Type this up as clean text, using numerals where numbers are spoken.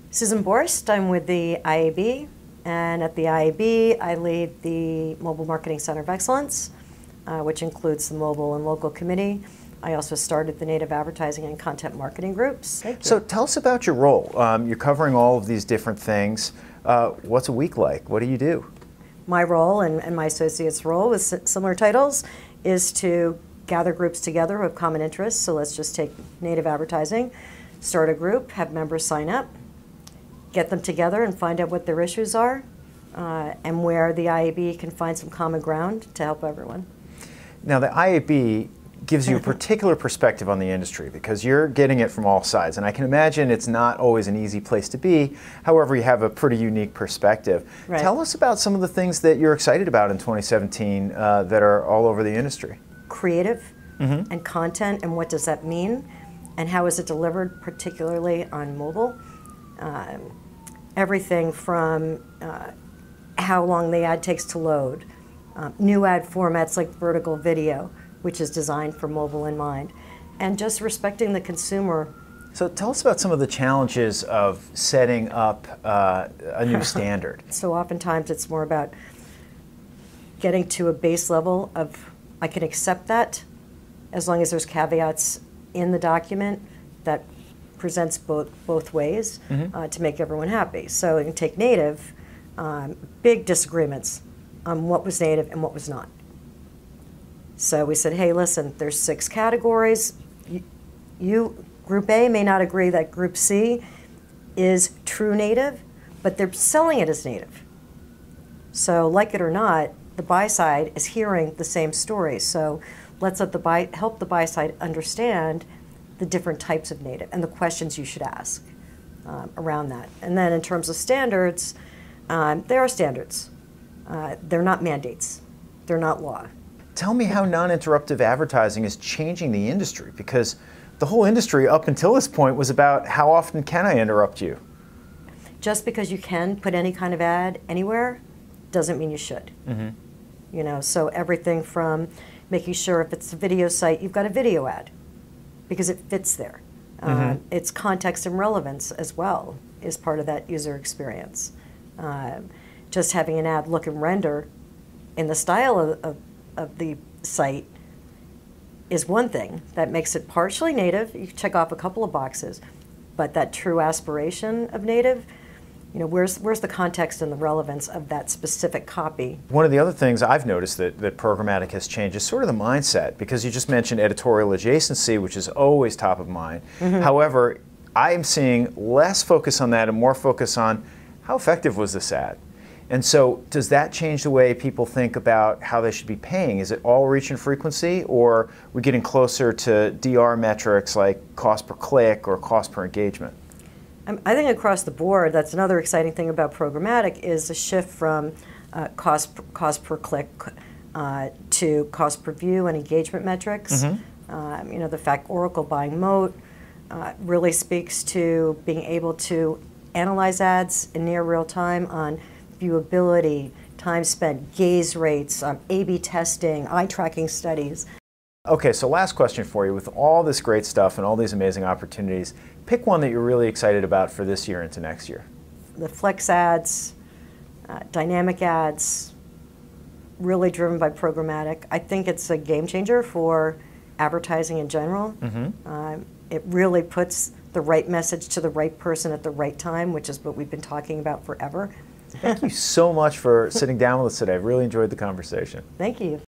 Susan Borst, I'm with the IAB, and at the IAB I lead the Mobile Marketing Center of Excellence, which includes the Mobile and Local Committee. I also started the Native Advertising and Content Marketing groups. Thank you. So tell us about your role. You're covering all of these different things. What's a week like? What do you do? My role and my associate's role with similar titles is to gather groups together who have common interests. So let's just take Native Advertising, start a group, have members sign up, get them together and find out what their issues are, and where the IAB can find some common ground to help everyone. Now the IAB gives you a particular perspective on the industry because you're getting it from all sides, and I can imagine it's not always an easy place to be. However, you have a pretty unique perspective. Right. Tell us about some of the things that you're excited about in 2017 that are all over the industry. Creative and content, and what does that mean, and how is it delivered, particularly on mobile. Everything from how long the ad takes to load, new ad formats like vertical video, which is designed for mobile in mind, and just respecting the consumer. So tell us about some of the challenges of setting up a new standard. So oftentimes it's more about getting to a base level of, I can accept that as long as there's caveats in the document that presents both ways to make everyone happy. So you can take native, big disagreements on what was native and what was not. So we said, hey, listen, there's 6 categories. You Group A may not agree that Group C is true native, but they're selling it as native. So like it or not, the buy side is hearing the same story. So let's let help the buy side understand the different types of native and the questions you should ask around that. And then in terms of standards, there are standards. They're not mandates. They're not law. Tell me how non-interruptive advertising is changing the industry, because the whole industry up until this point was about how often can I interrupt you? Just because you can put any kind of ad anywhere doesn't mean you should. You know, so everything from making sure if it's a video site, you've got a video ad because it fits there. It's context and relevance as well is part of that user experience. Just having an ad look and render in the style of the site is one thing that makes it partially native. You check off a couple of boxes, but that true aspiration of native, you know, where's the context and the relevance of that specific copy? One of the other things I've noticed that programmatic has changed is sort of the mindset, because you just mentioned editorial adjacency, which is always top of mind. However, I'm seeing less focus on that and more focus on how effective was this ad? And so does that change the way people think about how they should be paying? Is it all reach and frequency, or are we getting closer to DR metrics like cost per click or cost per engagement? I think across the board, that's another exciting thing about programmatic is a shift from cost per click to cost per view and engagement metrics. You know, the fact Oracle buying Moat really speaks to being able to analyze ads in near real time on viewability, time spent, gaze rates, A/B testing, eye tracking studies. Okay, so last question for you. With all this great stuff and all these amazing opportunities, pick one that you're really excited about for this year into next year. The flex ads, dynamic ads, really driven by programmatic. I think it's a game changer for advertising in general. It really puts the right message to the right person at the right time, which is what we've been talking about forever. Thank you so much for sitting down with us today. I really enjoyed the conversation. Thank you.